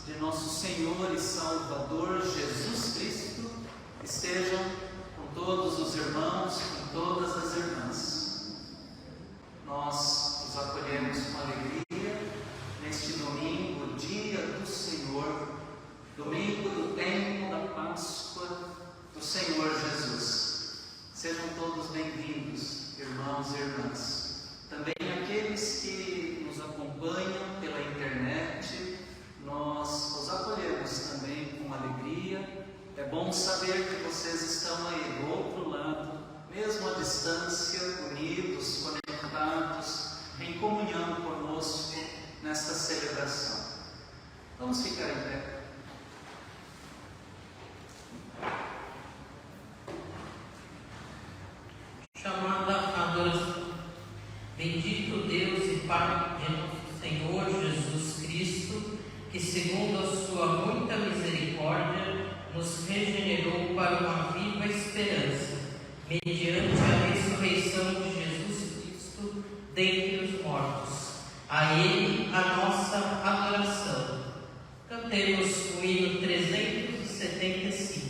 de nosso Senhor e Salvador Jesus Cristo estejam com todos os irmãos, com todas as irmãs. Nós os acolhemos com alegria neste domingo, dia do Senhor, domingo do tempo da Páscoa do Senhor Jesus. Sejam todos bem-vindos, irmãos e irmãs. Também aqueles que nos acompanham pela internet, nós os acolhemos também com alegria. É bom saber que vocês estão aí do outro lado, mesmo à distância, unidos, conectados, em comunhão conosco nesta celebração. Vamos ficar em pé. Chamada a adoração. Bendito Deus e Pai de nosso Senhor Jesus Cristo, que segundo a sua muita misericórdia nos regenerou para uma viva esperança, mediante a ressurreição de Jesus Cristo dentre os mortos. A Ele a nossa adoração. Cantemos o hino 375.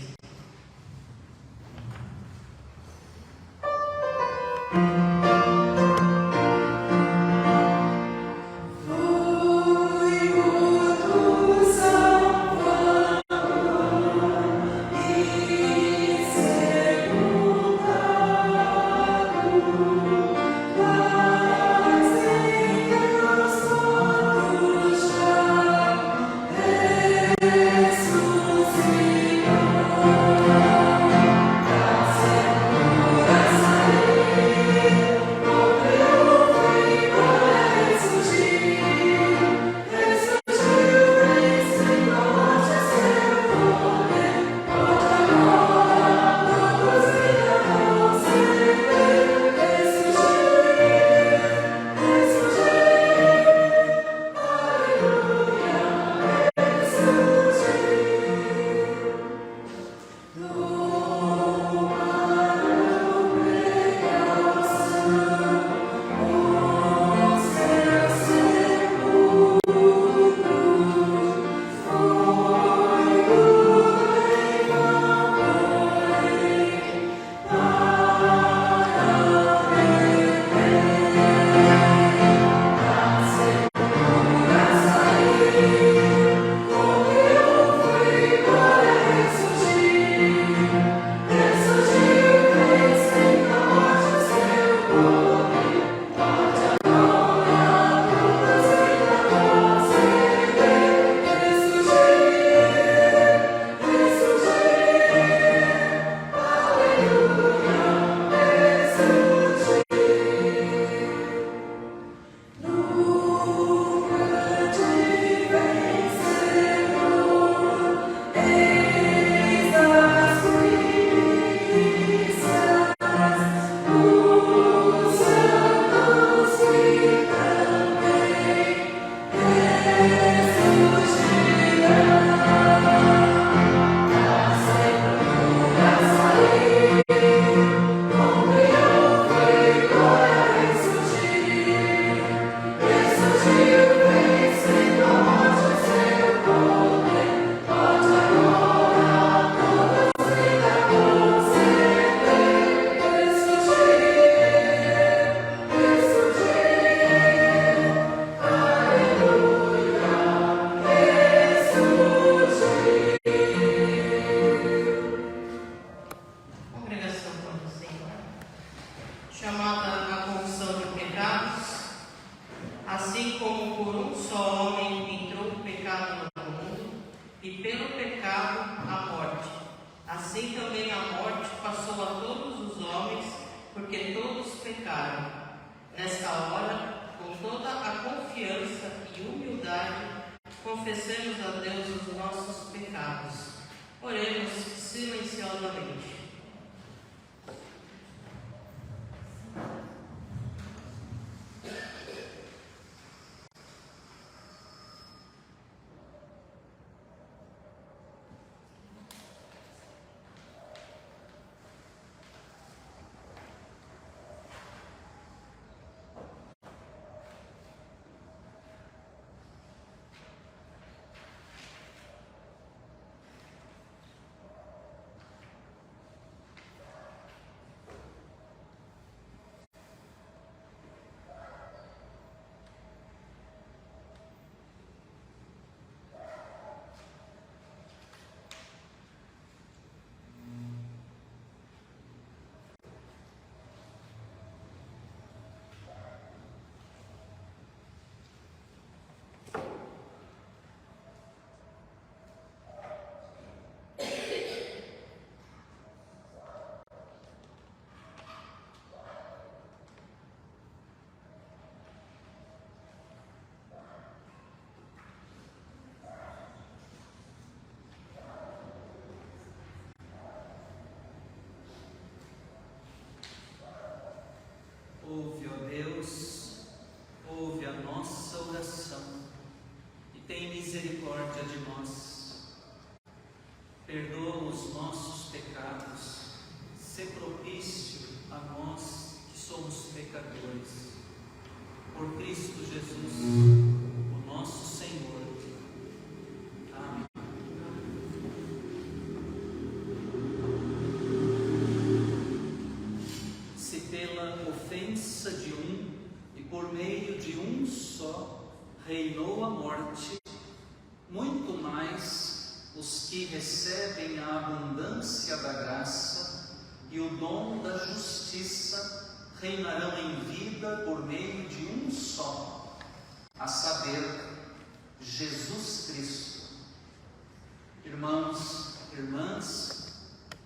Ouve, ó Deus, ouve a nossa oração e tem misericórdia de nós. Perdoa os nossos pecados, sê propício a nós que somos pecadores. Por Cristo Jesus, o nosso Senhor. Amém. Se pela ofensa de um e por meio de um só reinou a morte, muito mais os que recebem a abundância da graça e o dom da justiça reinarão em vida por meio de um só, a saber, Jesus Cristo. Irmãos, irmãs,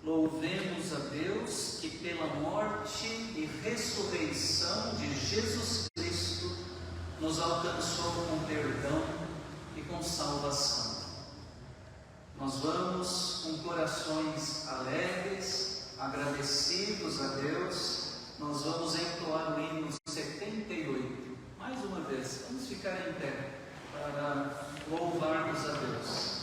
louvemos a Deus que pela morte e ressurreição de Jesus Cristo nos alcançou com perdão e com salvação. Nós vamos com corações alegres, agradecidos a Deus. Nós vamos entoar o hino 78. Mais uma vez, vamos ficar em pé para louvarmos a Deus.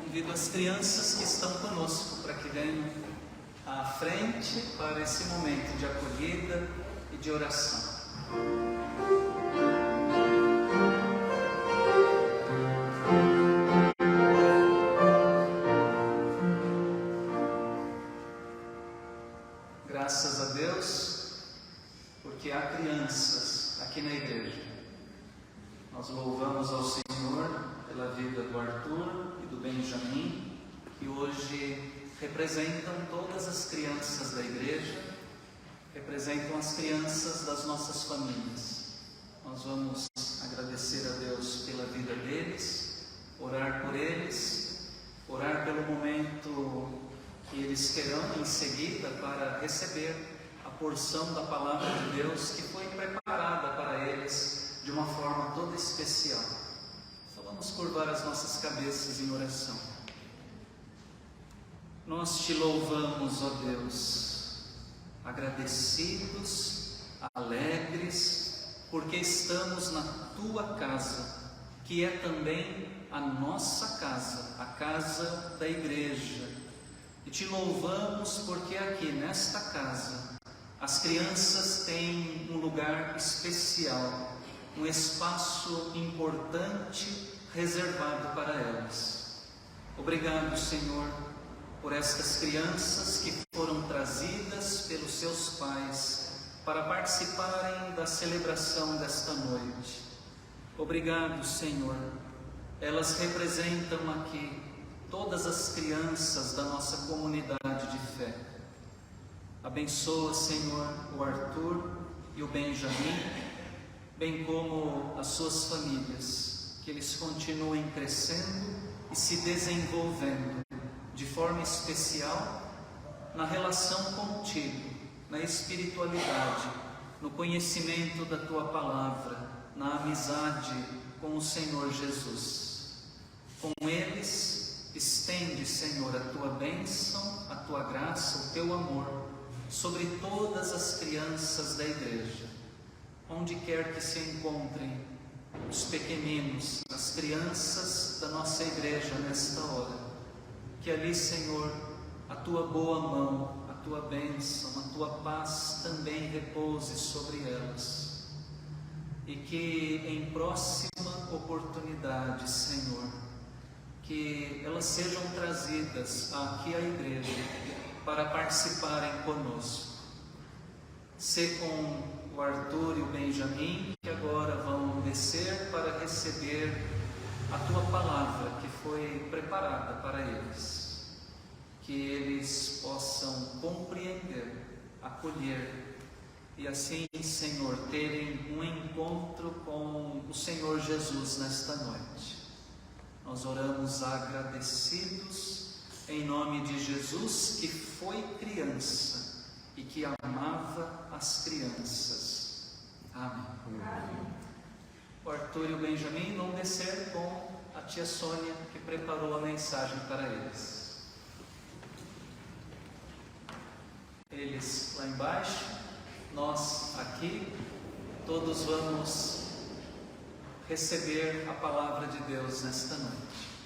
Convido as crianças que estão conosco para que venham à frente para esse momento de acolhida e de oração. Graças a Deus, porque há crianças aqui na igreja. Nós louvamos ao Senhor pela vida do Arthur e do Benjamin, que hoje representam todas as crianças da igreja, representam as crianças das nossas famílias. Nós vamos agradecer a Deus pela vida deles, orar por eles, orar pelo momento que eles terão em seguida para receber a porção da palavra de Deus que foi preparada para eles de uma forma toda especial. Só vamos curvar as nossas cabeças em oração. Nós te louvamos, ó Deus, agradecidos alegres, porque estamos na tua casa, que é também a nossa casa, a casa da igreja. E te louvamos porque aqui nesta casa as crianças têm um lugar especial, um espaço importante reservado para elas. Obrigado, Senhor, por estas crianças que foram trazidas pelos seus pais para participarem da celebração desta noite. Obrigado, Senhor. Elas representam aqui todas as crianças da nossa comunidade de fé. Abençoa, Senhor, o Arthur e o Benjamin, bem como as suas famílias, que eles continuem crescendo e se desenvolvendo de forma especial na relação contigo, na espiritualidade, no conhecimento da tua palavra, na amizade com o Senhor Jesus. Com eles, estende, Senhor, a tua bênção, a tua graça, o teu amor sobre todas as crianças da igreja, onde quer que se encontrem os pequeninos, as crianças da nossa igreja nesta hora. Que ali, Senhor, a tua boa mão, a tua bênção, a tua paz também repouse sobre elas. E que em próxima oportunidade, Senhor, que elas sejam trazidas aqui à igreja para participarem conosco. Sê com o Arthur e o Benjamin, que agora vão descer para receber a tua palavra que foi preparada para eles. Que eles possam compreender, acolher e assim, Senhor, terem um encontro com o Senhor Jesus nesta noite. Nós oramos agradecidos em nome de Jesus, que foi criança e que amava as crianças. Amém. Amém. O Arthur e o Benjamin vão descer com a tia Sônia, que preparou a mensagem para eles. Eles lá embaixo, nós aqui, todos vamos receber a palavra de Deus nesta noite.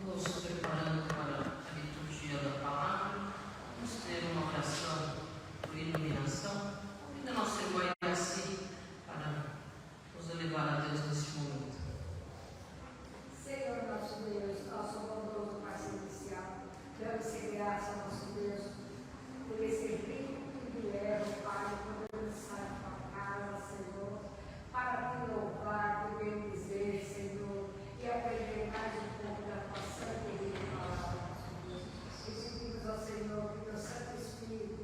Nos preparando para a liturgia da palavra, vamos ter uma oração por iluminação. Convido a nossa irmã assim para nos elevar a Deus neste momento. Senhor nosso Deus, nosso bondoso Pai Celestial, damos-te graça, nosso Deus, por esse rico privilégio, Pai, poder estar em tua casa, Senhor, para te louvar, te bendizer, Senhor, e aprender mais um pouco da tua santa e rica palavra, nosso Deus. E pedimos ao Senhor que teu Santo Espírito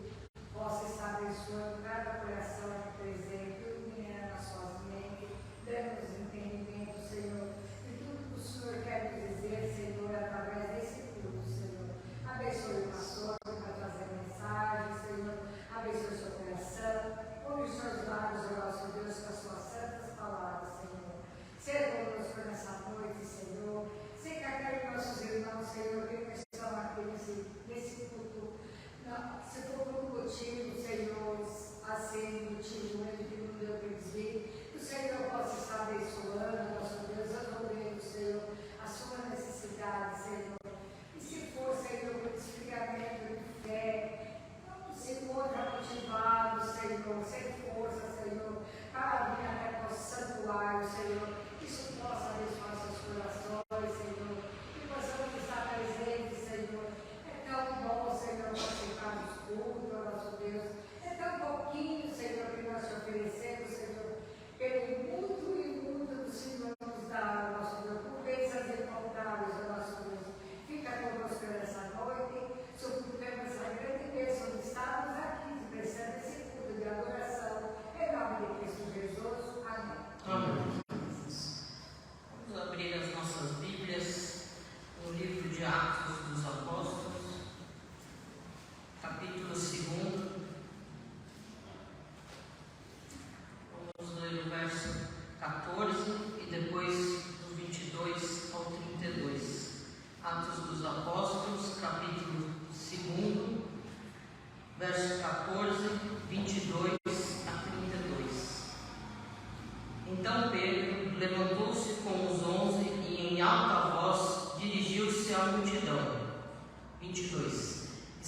possa estar abençoando cada coração aqui presente, iluminando as suas mentes, dando-nos entendimento, Senhor, de tudo que o Senhor quer nos dizer, Senhor, através desse culto, Senhor. Abençoe o pastor para trazer a mensagem, Senhor. Abençoe o seu coração. Põe os seus lábios, ó nosso Deus, com as suas santas palavras, Senhor. Seja conosco nessa noite, Senhor. Seja aqueles nossos irmãos, Senhor, que estão aqui nesse culto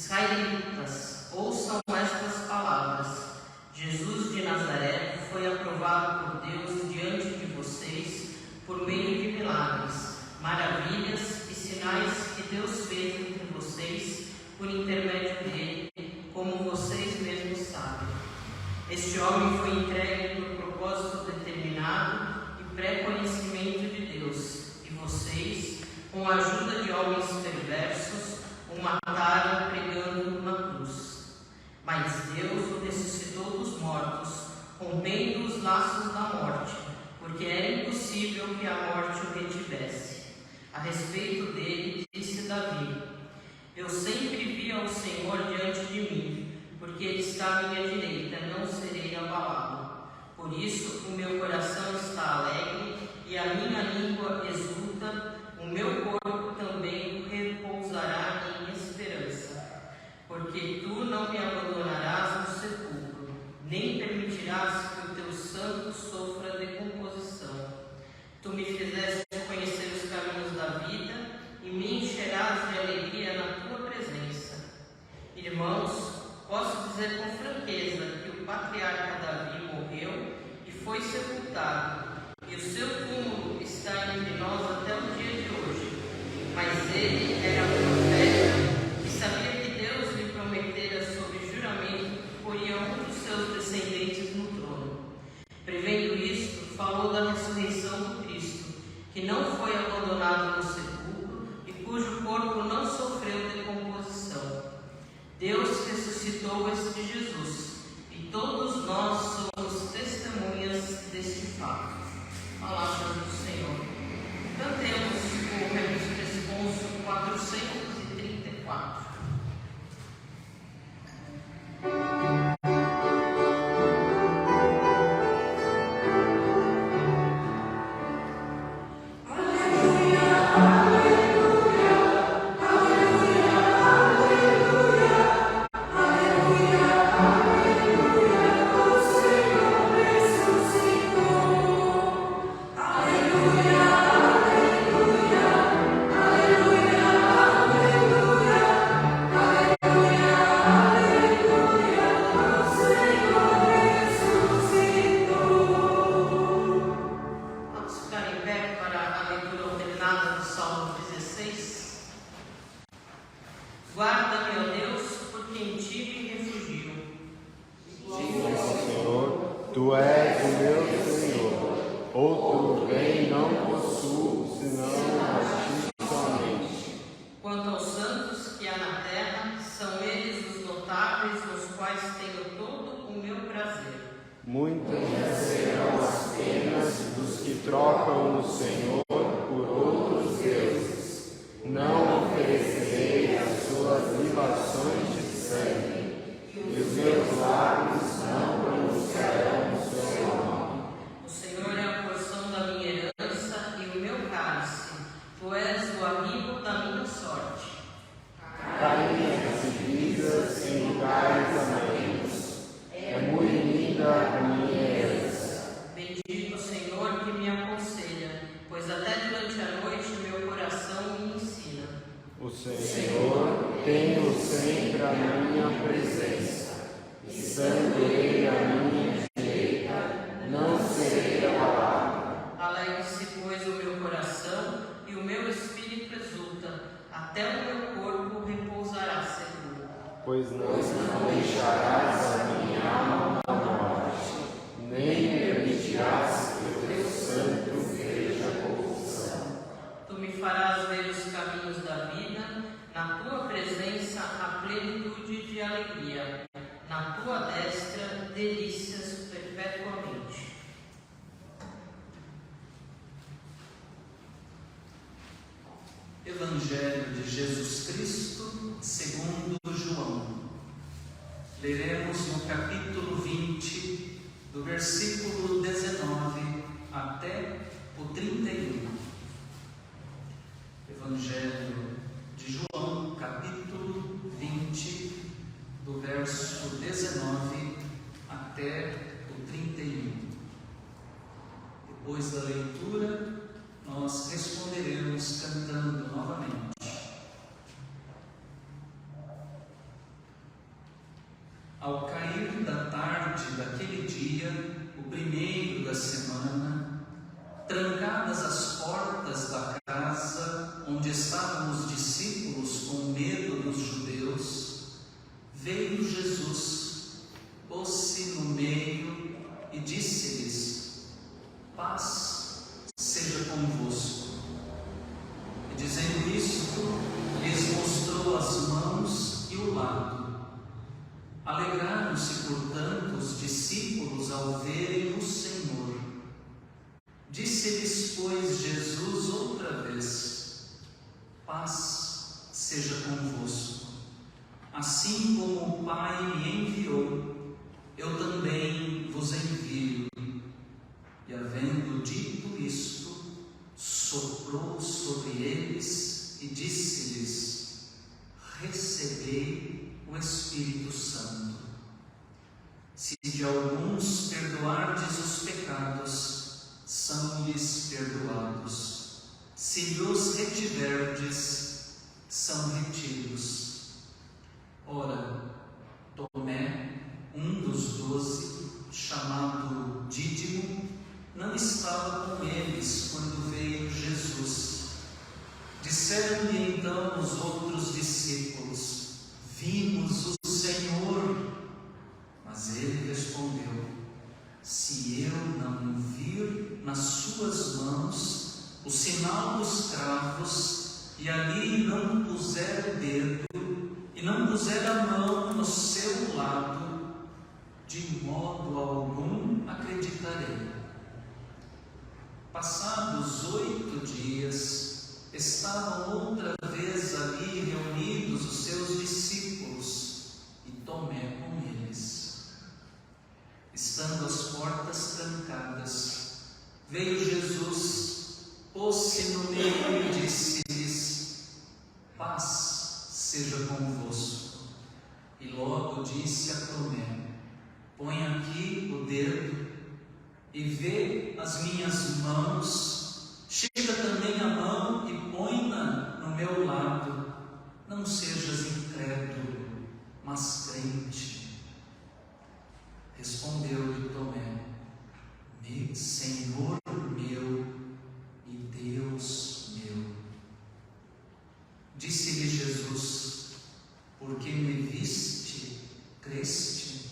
Israelitas, ouçam estas palavras. Jesus de Nazaré foi aprovado por Deus diante de vocês por meio de milagres, maravilhas e sinais que Deus fez entre vocês por intermédio dele, como vocês mesmos sabem. Este homem foi entregue por propósito determinado e pré-conhecimento de Deus, e vocês, com a ajuda de homens perversos, o mataram pregando numa cruz. Mas Deus o ressuscitou dos mortos, rompendo os laços da morte, porque era impossível que a morte o retivesse. A respeito dele, disse Davi: eu sempre vi ao Senhor diante de mim, porque ele está à minha direita, não serei abalado. Por isso o meu coração está alegre e a minha língua exulta, o meu corpo também repousará em esperança. Porque tu não me abandonarás no sepulcro, nem permitirás que o teu santo sofra decomposição. Tu me fizeste conhecer os caminhos da vida e me encherás de alegria na tua presença. Irmãos, posso dizer com franqueza que o patriarca Davi morreu e foi sepultado, e o seu túmulo está entre nós até o dia de hoje. Mas ele era profeta e sabia que Deus lhe prometera sob juramento que poria um dos seus descendentes no trono. Prevendo isto, falou da ressurreição do Cristo, que não foi abandonado no sepulcro e cujo corpo não sofreu decomposição. Deus ressuscitou este Jesus, e todos nós somos testemunhas deste fato. Palavra do Senhor. Cantemos o responso 434. Guarda-me, ó Deus, porque em ti me refugio. Senhor, tu és o meu Senhor. Outro bem não possuo, senão a ti somente. Quanto aos santos que há na terra, são eles os notáveis nos quais tenho todo o meu prazer. Muitas serão as penas dos que trocam o Senhor por outros deuses. Não oferecerei as suas libações de sangue, e os meus lábios não pronunciarão o seu nome. O Senhor é a porção da minha herança e o meu cálice. Tu és o amigo da minha sorte. Rainhas e divisas em lugares amenos. É muito linda a minha herança. Bendito o Senhor que me aconselha, pois até durante a noite meu coração me ensina. O Senhor tenho sempre a minha presença, estando Ele à minha direita, não serei abalado. Alegre-se, pois, o meu coração e o meu espírito exulta, até o meu corpo repousará seguro. Pois não deixarás a minha alma na morte, nem permitirás que o teu santo veja corrupção. Tu me farás ver os caminhos da vida, na tua presença a plenitude de alegria, na tua destra delícias perpetuamente. Evangelho de Jesus Cristo segundo João. Leremos no capítulo 20, do versículo 19 até o 31. Evangelho de João, capítulo 20, do verso 19 até o 31. Depois da leitura, nós responderemos cantando novamente. Ao cair da tarde daquele dia, o primeiro da semana, trancadas as portas da casa onde estavam os discípulos com medo dos judeus, veio Jesus, pôs-se no meio e disse-lhes: paz seja convosco. E dizendo isto, lhes mostrou as mãos e o lado. Alegraram-se, portanto, os discípulos ao verem o Senhor. Disse-lhes, pois, Jesus outra vez: paz seja convosco. Assim como o Pai me enviou, eu também vos envio. E havendo dito isto, soprou sobre eles e disse-lhes: recebei o Espírito Santo. Se de alguns perdoardes os pecados, são-lhes perdoados. Se lhos retiverdes, são retidos. Ora, Tomé, um dos 12, chamado Dídimo, não estava com eles quando veio Jesus. Disseram-lhe então os outros discípulos: vimos o Senhor. Mas ele respondeu: se eu não vir nas suas mãos o sinal dos cravos, e ali não puser o dedo, e não puser a mão no seu lado, de modo algum acreditarei. Passados 8 dias, estavam outra vez ali reunidos os seus discípulos e Tomé com eles. Estando as portas trancadas, veio Jesus, pôs-se no meio e disse-lhes: paz seja convosco. E logo disse a Tomé: põe aqui o dedo e vê as minhas mãos, chega também a mão e põe-na no meu lado. Não sejas incrédulo, mas crente. Respondeu-lhe Tomé: Senhor meu e Deus meu. Disse-lhe Jesus: porque me viste, creste?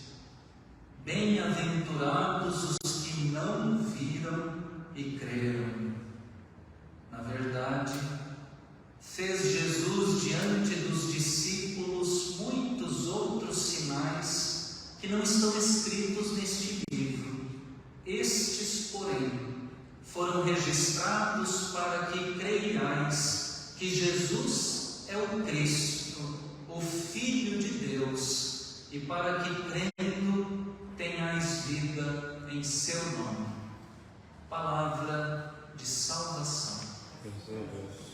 Bem-aventurados os que não viram e creram. Na verdade, fez Jesus diante dos discípulos muitos outros sinais que não estão escritos neste livro. Estes, porém, foram registrados para que creiais que Jesus é o Cristo, o Filho de Deus, e para que, crendo, tenhais vida em seu nome. Palavra de salvação. Graças a Deus.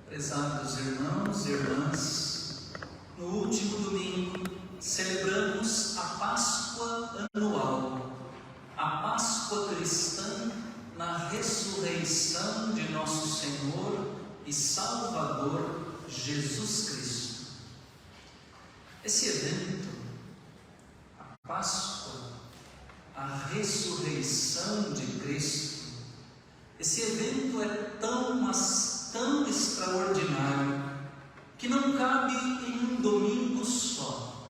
Prezados irmãos e irmãs, no último domingo celebramos a Páscoa anual, a Páscoa cristã na ressurreição de nosso Senhor e Salvador Jesus Cristo. Esse evento, a Páscoa, a ressurreição de Cristo, esse evento é tão extraordinário que não cabe em um domingo só.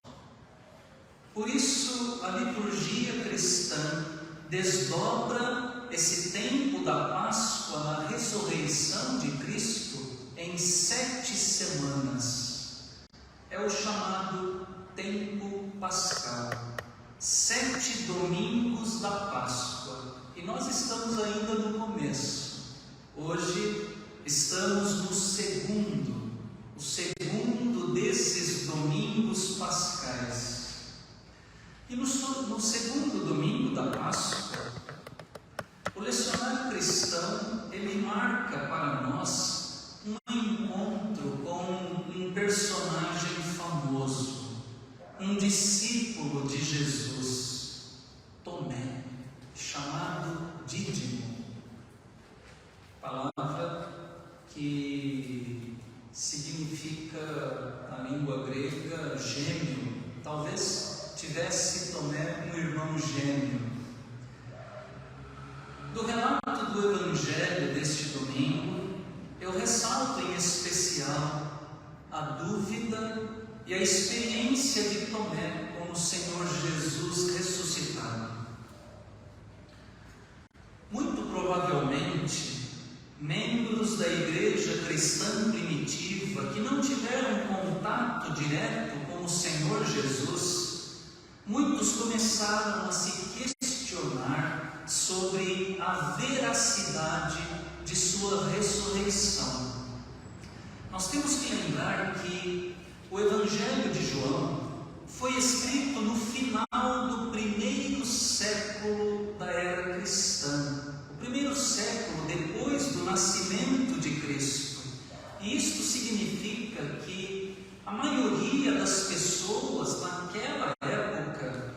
Por isso, a liturgia cristã desdobra esse tempo da Páscoa na ressurreição de Cristo em 7 Estamos no segundo desses domingos pascais. E no segundo domingo da Páscoa, o lecionário cristão, ele marca para nós um encontro com um personagem famoso, um discípulo de Jesus, Tomé, chamado Dídimo. Palavra que significa, na língua grega, gêmeo. Talvez tivesse Tomé um irmão gêmeo. Do relato do Evangelho deste domingo, eu ressalto em especial a dúvida e a experiência de Tomé com o Senhor Jesus ressuscitado. Muito provavelmente, membros da igreja cristã primitiva que não tiveram contato direto com o Senhor Jesus, muitos começaram a se questionar sobre a veracidade de sua ressurreição. Nós temos que lembrar que o Evangelho de João foi escrito no final do primeiro século da era cristã, o primeiro século depois do nascimento de Cristo. E isto significa que a maioria das pessoas naquela época,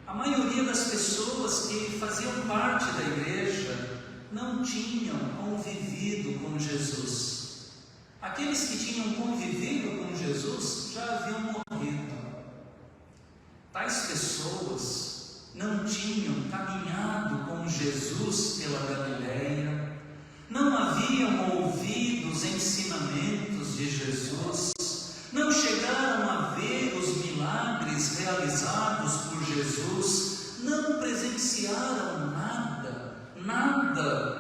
a maioria das pessoas que faziam parte da igreja, não tinham convivido com Jesus. Aqueles que tinham convivido com Jesus já haviam morrido. Tais pessoas não tinham caminhado com Jesus pela Galileia, não haviam ouvido os ensinamentos de Jesus, não chegaram a ver os milagres realizados por Jesus, não presenciaram nada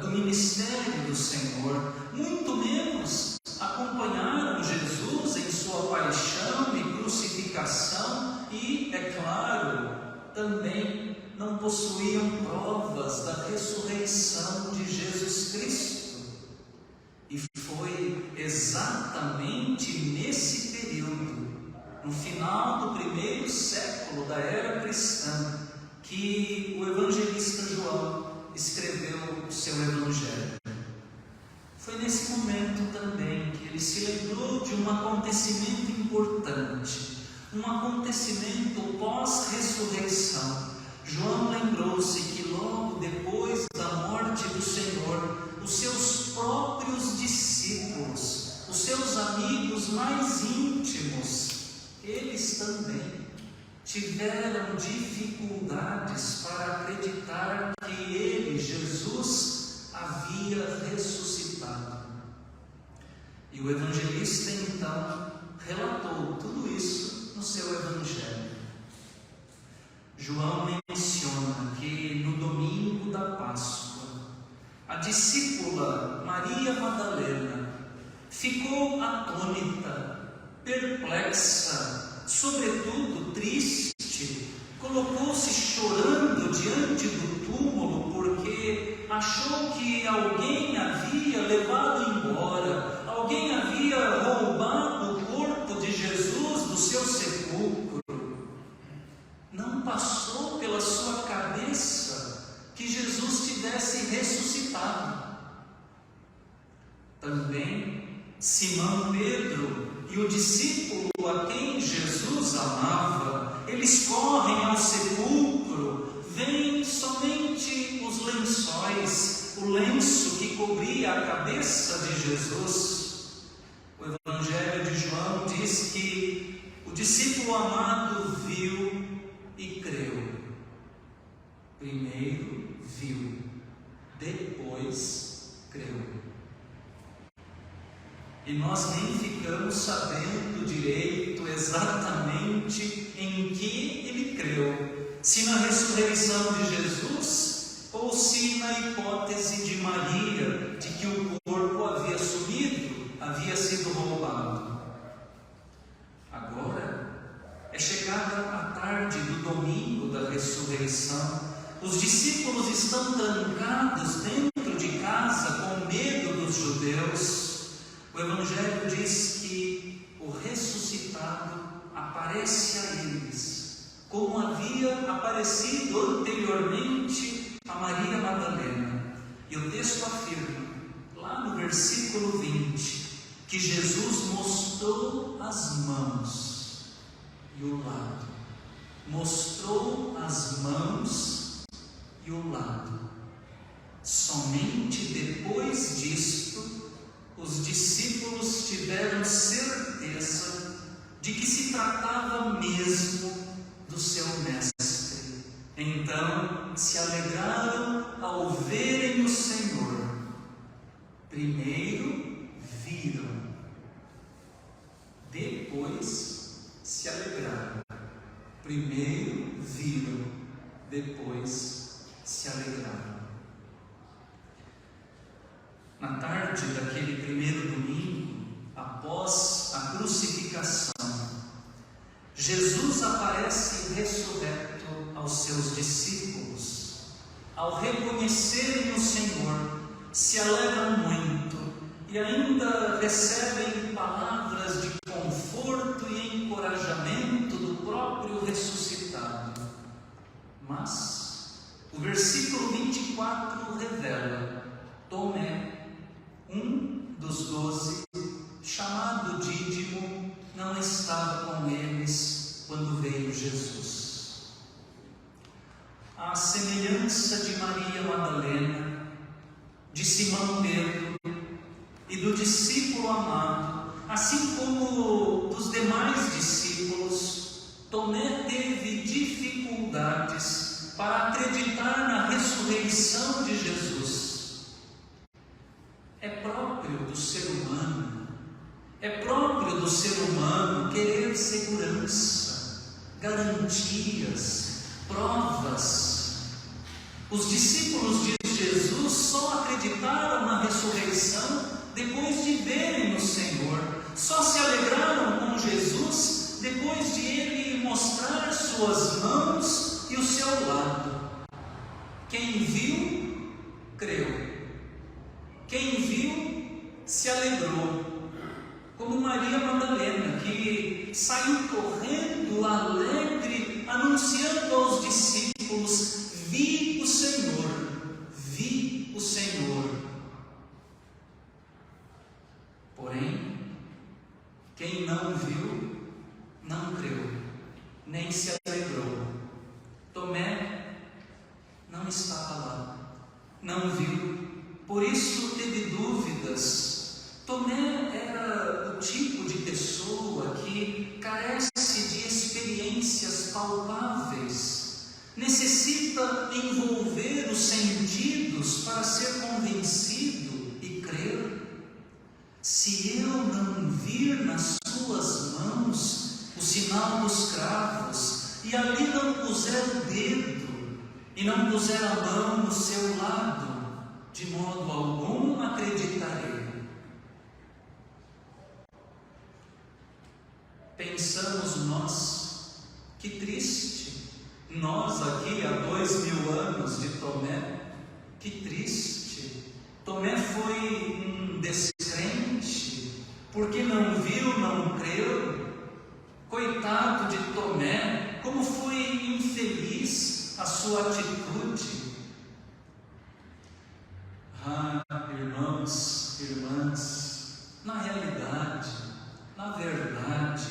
do ministério do Senhor, muito menos acompanharam Jesus em sua paixão e crucificação e, é claro, também não possuíam provas da ressurreição de Jesus Cristo. E foi exatamente nesse período, no final do primeiro século da era cristã, que o evangelista João escreveu o seu evangelho. Foi nesse momento também que ele se lembrou de um acontecimento importante, um acontecimento pós-ressurreição. João lembrou-se que logo depois da morte do Senhor, os seus próprios discípulos, os seus amigos mais íntimos, eles também tiveram dificuldades para acreditar que ele, Jesus, havia ressuscitado. E o evangelista então relatou tudo isso no seu evangelho. João menciona que no domingo da Páscoa, a discípula Maria Madalena ficou atônita, perplexa, sobretudo triste, colocou-se chorando diante do túmulo porque achou que alguém havia levado embora, alguém havia roubado o corpo de Jesus do seu sepulcro. Não passou pela sua cabeça que Jesus tivesse ressuscitado. Também Simão Pedro e o discípulo a quem Jesus amava, eles correm ao sepulcro, veem somente os lençóis, o lenço que cobria a cabeça de Jesus. O Evangelho de João diz que o discípulo amado viu e creu. Primeiro viu, depois creu. E nós nem ficamos sabendo direito exatamente em que ele creu, se na ressurreição de Jesus ou se na hipótese de Maria, de que o corpo havia sumido, havia sido roubado. Agora é chegada a tarde do domingo da ressurreição, os discípulos estão trancados dentro de casa com medo dos judeus. aparece a eles, como havia aparecido anteriormente a Maria Madalena. E o texto afirma, lá no versículo 20, que Jesus mostrou as mãos e o lado. Mostrou as mãos e o lado. Somente depois disto, os discípulos tiveram certeza de que se tratava mesmo do seu mestre. Então se alegraram ao verem o Senhor. Primeiro viram, depois se alegraram. Primeiro viram, depois se alegraram. Na tarde daquele primeiro domingo, após a crucificação, Jesus aparece ressurreto aos seus discípulos. Ao reconhecerem o Senhor, se alegram muito e ainda recebem palavras de conforto e encorajamento do próprio ressuscitado. Mas o versículo 24 revela: Tomé, um dos 12, chamado Dídimo, não estava com eles quando veio Jesus. À semelhança de Maria Madalena, de Simão Pedro e do discípulo amado, assim como dos demais discípulos, Tomé teve dificuldades para acreditar na ressurreição de Jesus. É próprio do ser humano, querer segurança, garantias, provas. Os discípulos de Jesus só acreditaram na ressurreição depois de verem o Senhor, só se alegraram com Jesus depois de Ele mostrar suas mãos e o seu lado. Quem viu, creu. Quem viu, se alegrou. Como Maria Madalena, que saiu correndo, alegre, anunciando aos discípulos: vi o Senhor, vi o Senhor. Porém, quem não viu, não creu, nem se alegrou. Tomé não estava lá, não viu, por isso teve dúvidas. Tomé era o tipo de pessoa que carece de experiências palpáveis, necessita envolver os sentidos para ser convencido e crer. Se eu não vir nas suas mãos o sinal dos cravos, e ali não puser o dedo, e não puser a mão no seu lado, de modo algum acreditarei. Pensamos nós, que triste, nós aqui há 2000 anos de Tomé, que triste. Tomé foi um descrente, porque não viu, não creu. Coitado de Tomé, como foi infeliz a sua atitude. Irmãos, irmãs, na realidade, na verdade,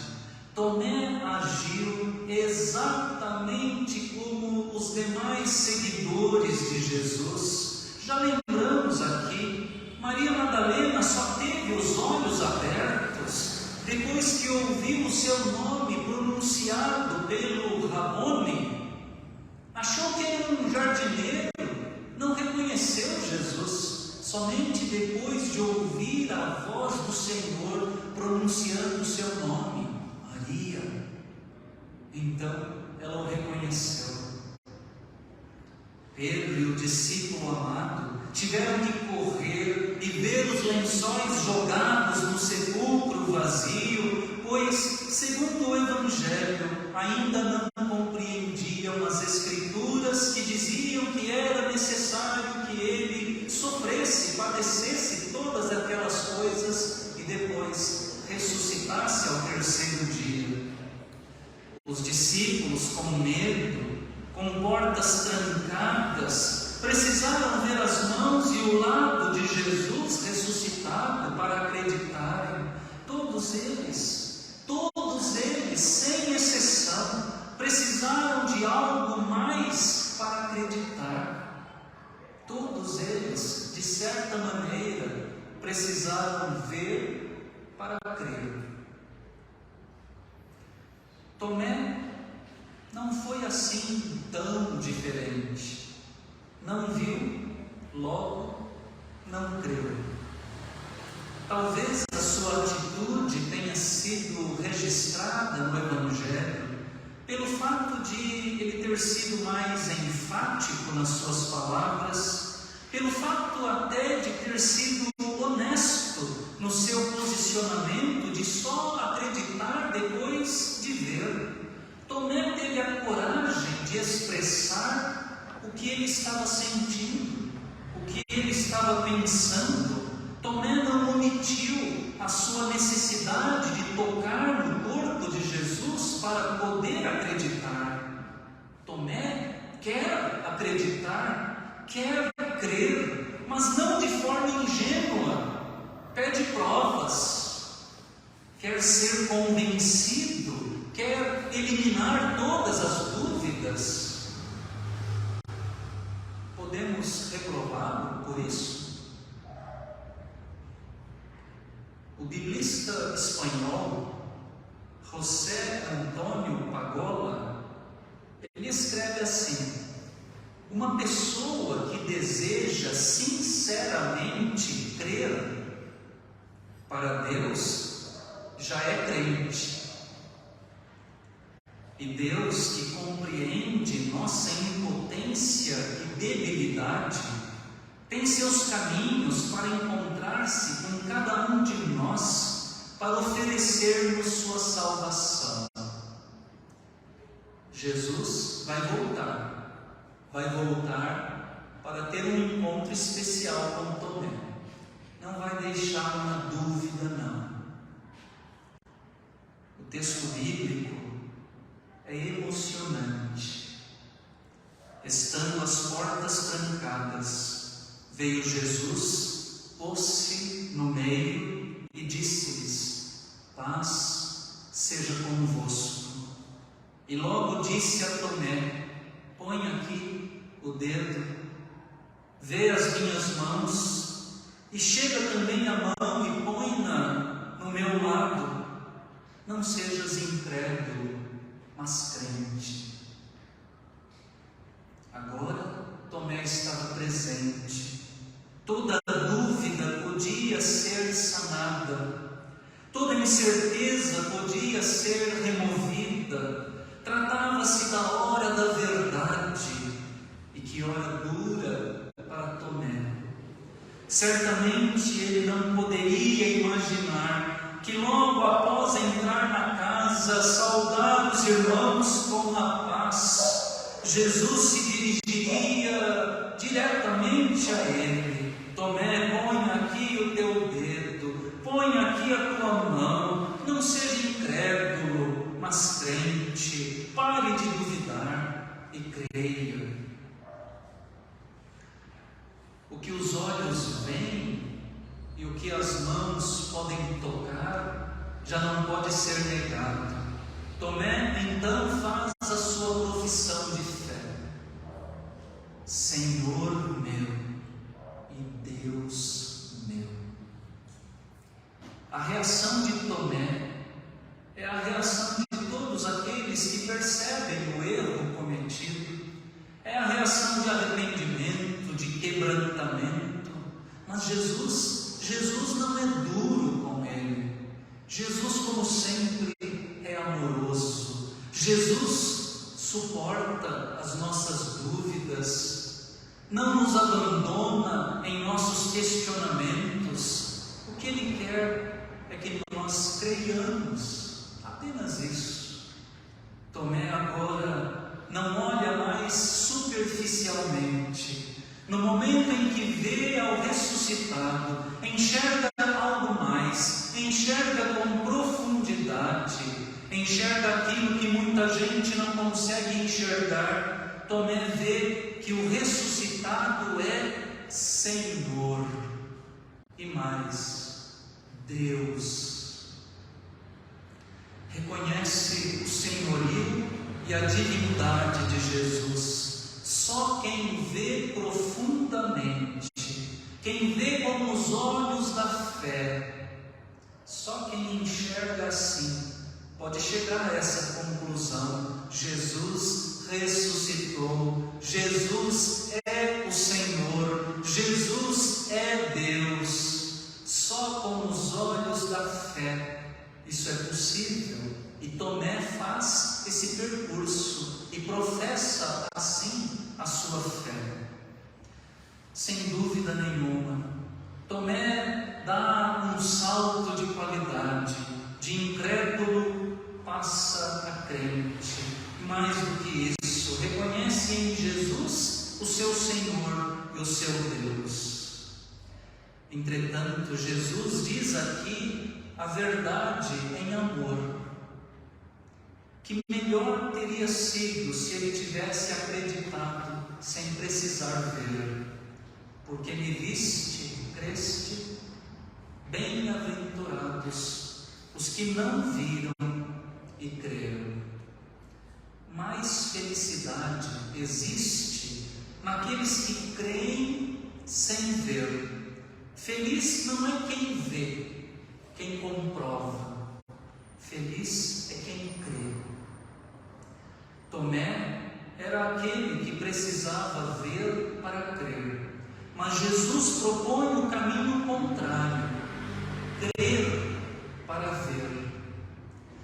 Tomé agiu exatamente como os demais seguidores de Jesus. Já lembramos aqui, Maria Madalena só teve os olhos abertos depois que ouviu o seu nome pronunciado pelo Rabone. Achou que era um jardineiro, não reconheceu Jesus. Somente depois de ouvir a voz do Senhor pronunciando o seu nome, Maria, então ela o reconheceu. Pedro e o discípulo amado tiveram que correr e ver os lençóis jogados no sepulcro vazio, pois, segundo o Evangelho, ainda não compreendiam as Escrituras que diziam que era necessário que ele sofresse, padecesse todas aquelas coisas e depois ressuscitasse ao terceiro dia. Os discípulos, com medo, com portas trancadas, precisaram ver as mãos e o lado de Jesus ressuscitado para acreditarem. Todos eles, sem exceção, precisaram de algo mais para acreditar. Todos eles, de certa maneira, precisaram ver para crer. Tomé não foi assim tão diferente. Não viu, logo não creu. Talvez a sua atitude tenha sido registrada no Evangelho pelo fato de ele ter sido mais enfático nas suas palavras, pelo fato até de ter sido honesto no seu posicionamento, de só acreditar depois de ver. Tomé teve a coragem de expressar o que ele estava sentindo, o que ele estava pensando. Tomé não omitiu a sua necessidade de tocar no corpo de Jesus para poder acreditar. Tomé quer acreditar, quer crer, mas não de forma ingênua. Pede provas, quer ser convencido, quer eliminar todas as dúvidas. Podemos reprová-lo por isso? O biblista espanhol José Antônio Pagola, ele escreve assim: uma pessoa que deseja sinceramente crer, para Deus já é crente. E Deus, que compreende nossa impotência e debilidade, tem seus caminhos para encontrar-se com cada um de nós, para oferecer-nos sua salvação. Jesus vai voltar para ter um encontro especial com Tomé. Não vai deixar uma dúvida, não. O texto bíblico é emocionante. Estando as portas trancadas, veio Jesus, pôs-se no meio e disse-lhes: paz seja convosco. E logo disse a Tomé: põe aqui o dedo, vê as minhas mãos, e chega também a mão e põe-na no meu lado. Não sejas incrédulo, mas crente. Agora Tomé estava presente. Toda dúvida podia ser sanada, toda incerteza podia ser removida. Tratava-se da hora da verdade, e que hora dura para Tomé. Certamente ele não poderia imaginar que logo após entrar na casa, saudar os irmãos com a paz, Jesus se dirigiria diretamente a ele: Tomé, põe aqui o teu dedo, põe aqui a tua mão, não seja incrédulo, mas crente, pare de duvidar e creia. O que os olhos veem e o que as mãos podem tocar já não pode ser negado. Tomé então faz a sua profissão de fé: Senhor meu e Deus meu. A reação de Tomé é a reação de todos aqueles que percebem o erro cometido. É a reação de arrependimento, de quebrantamento. Mas Jesus não é duro com ele. Jesus, como sempre, é amoroso. Jesus suporta as nossas dúvidas, não nos abandona em nossos questionamentos. O que Ele quer é que nós creiamos, apenas isso. Tomé agora não olha mais superficialmente. No momento em que vê ao ressuscitado, enxerga algo mais, enxerga com profundidade, enxerga aquilo que muita gente não consegue enxergar. Tomé vê que o ressuscitado é Senhor e mais, Deus. Reconhece o senhorio e a divindade de Jesus. Só quem vê profundamente, quem vê com os olhos da fé, só quem enxerga assim, pode chegar a essa conclusão: Jesus ressuscitou, Jesus é o Senhor, Jesus é Deus. Só com os olhos da fé isso é possível. E Tomé faz esse percurso e professa assim a sua fé. Sem dúvida nenhuma, Tomé dá um salto de qualidade, de incrédulo passa a crente. Mais do que isso, reconhece em Jesus o seu Senhor e o seu Deus. Entretanto, Jesus diz aqui a verdade em amor, que melhor teria sido se ele tivesse acreditado sem precisar ver. Porque me viste, creste, bem-aventurados os que não viram e creram. Mais felicidade existe naqueles que creem sem ver. Feliz não é quem vê, quem comprova. Feliz é quem crê. Tomé era aquele que precisava ver para crer, mas Jesus propõe o caminho contrário: crer para ver.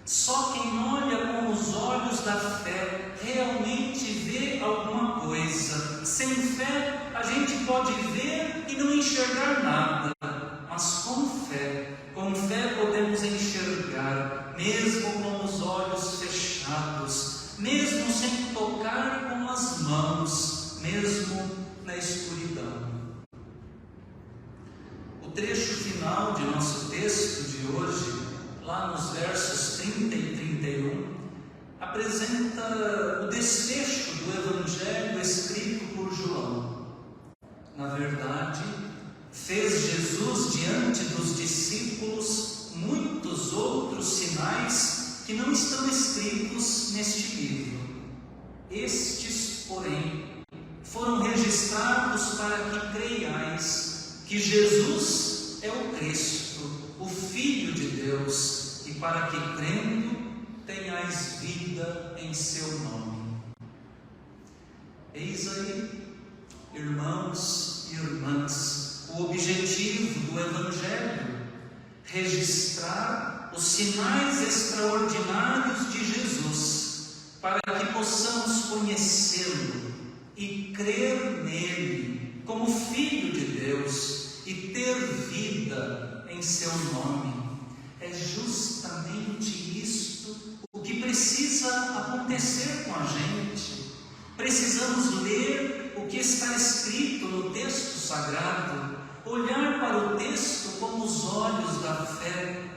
Só quem olha com os olhos da fé realmente vê alguma coisa. Sem fé a gente pode ver e não enxergar nada, mas com fé podemos enxergar, mesmo com os olhos fechados, mesmo sem tocar com as mãos, mesmo na escuridão. O trecho final de nosso texto de hoje, lá nos versos 30 e 31, apresenta o desfecho do Evangelho escrito por João. Na verdade, fez Jesus diante dos discípulos muitos outros sinais que não estão escritos neste livro. Estes, porém, foram registrados para que creiais que Jesus é o Cristo, o Filho de Deus, e para que, crendo, tenhais vida em seu nome. Eis aí, irmãos e irmãs, o objetivo do Evangelho: registrar os sinais extraordinários de Jesus, para que possamos conhecê-lo e crer nele como Filho de Deus e ter vida em seu nome. É justamente isto o que precisa acontecer com a gente. Precisamos ler o que está escrito no texto sagrado, olhar para o texto com os olhos da fé.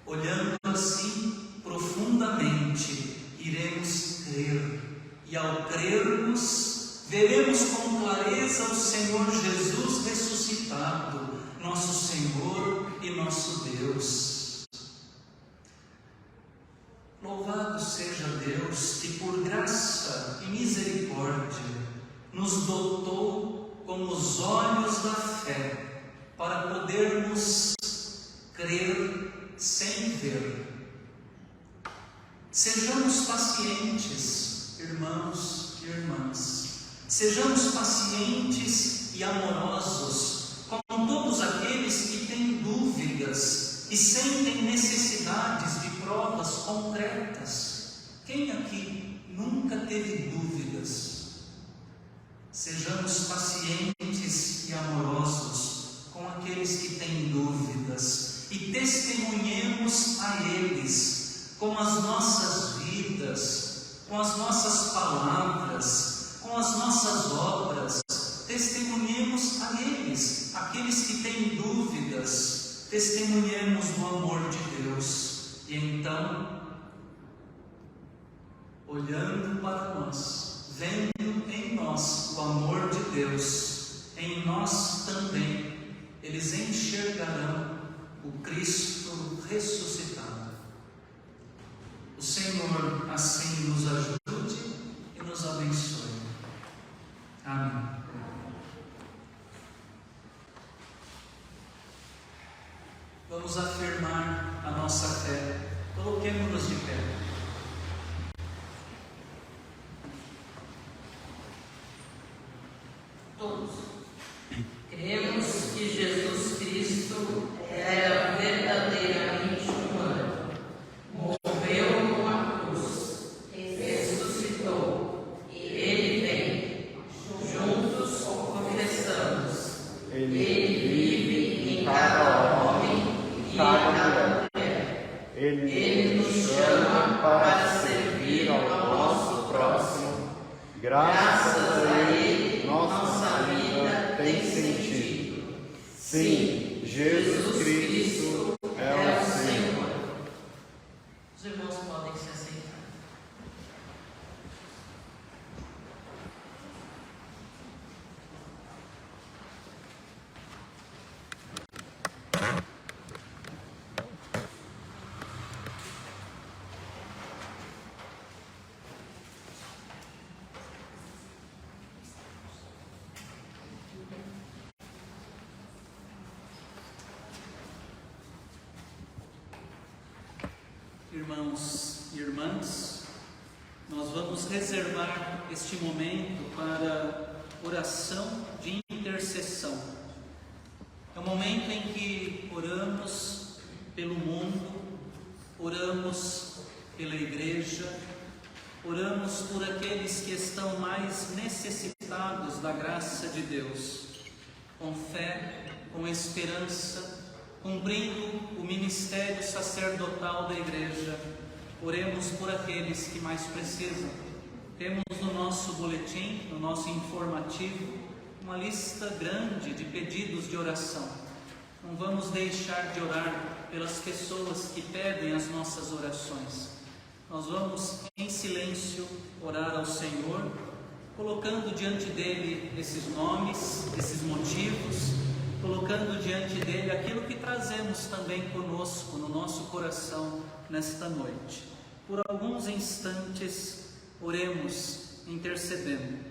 Olhando assim profundamente, iremos crer, e ao crermos, veremos com clareza o Senhor Jesus ressuscitado, nosso Senhor e nosso Deus. Louvado seja Deus, que por graça e misericórdia nos dotou com os olhos da fé, para podermos crer sem ver. Sejamos pacientes, irmãos e irmãs. Sejamos pacientes e amorosos com todos aqueles que têm dúvidas e sentem necessidades de provas concretas. Quem aqui nunca teve dúvidas? Sejamos pacientes e amorosos com aqueles que têm dúvidas e testemunhemos a eles com as nossas vidas, com as nossas palavras, com as nossas obras. Testemunhemos a eles, aqueles que têm dúvidas, testemunhemos o amor de Deus. E então olhando para nós, vendo em nós o amor de Deus, em nós também, eles enxergarão o Cristo ressuscitado. O Senhor assim nos ajude e nos abençoe. Amém. Vamos afirmar a nossa fé. Coloquemo-nos de pé. Todos. Cremos que Jesus Cristo era verdadeiramente humano, morreu numa cruz, ressuscitou, ele vem, juntos confessamos, ele vive em cada homem e em cada mulher, ele nos chama para servir ao nosso próximo, graças a ele nossa vida tem sentido. Sim, Jesus Cristo é o Senhor. Os irmãos podem se aceitar. Irmãos e irmãs, nós vamos reservar este momento para oração de intercessão. É um momento em que oramos pelo mundo, oramos pela igreja, oramos por aqueles que estão mais necessitados da graça de Deus, com fé, com esperança, cumprindo o ministério sacerdotal da igreja. Oremos por aqueles que mais precisam. Temos no nosso boletim, no nosso informativo, uma lista grande de pedidos de oração. Não vamos deixar de orar pelas pessoas que pedem as nossas orações. Nós vamos em silêncio orar ao Senhor, colocando diante dele esses nomes, esses motivos, colocando diante dele aquilo que trazemos também conosco, no nosso coração, nesta noite. Por alguns instantes, oremos intercedendo.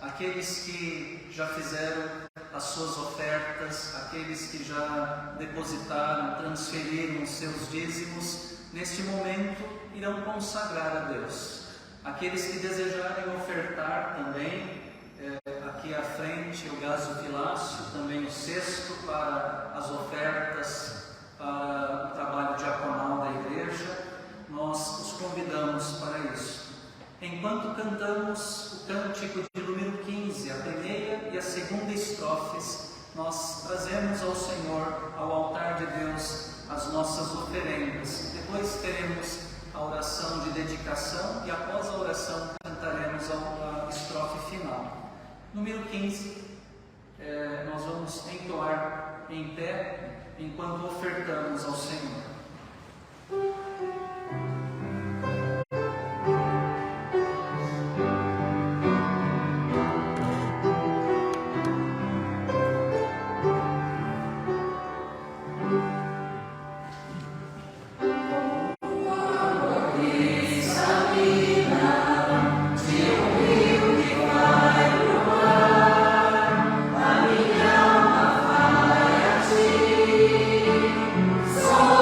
Aqueles que já fizeram as suas ofertas, aqueles que já depositaram, transferiram os seus dízimos, neste momento irão consagrar a Deus. Aqueles que desejarem ofertar também, aqui à frente o gasofilácio, também o cesto para as ofertas, para o trabalho diaconal da igreja, nós os convidamos para isso. Enquanto cantamos o cântico de número 15, a primeira e a segunda estrofes, nós trazemos ao Senhor, ao altar de Deus, as nossas oferendas. Depois teremos a oração de dedicação e após a oração cantaremos a estrofe final. Número 15, nós vamos entoar em pé enquanto ofertamos ao Senhor. Só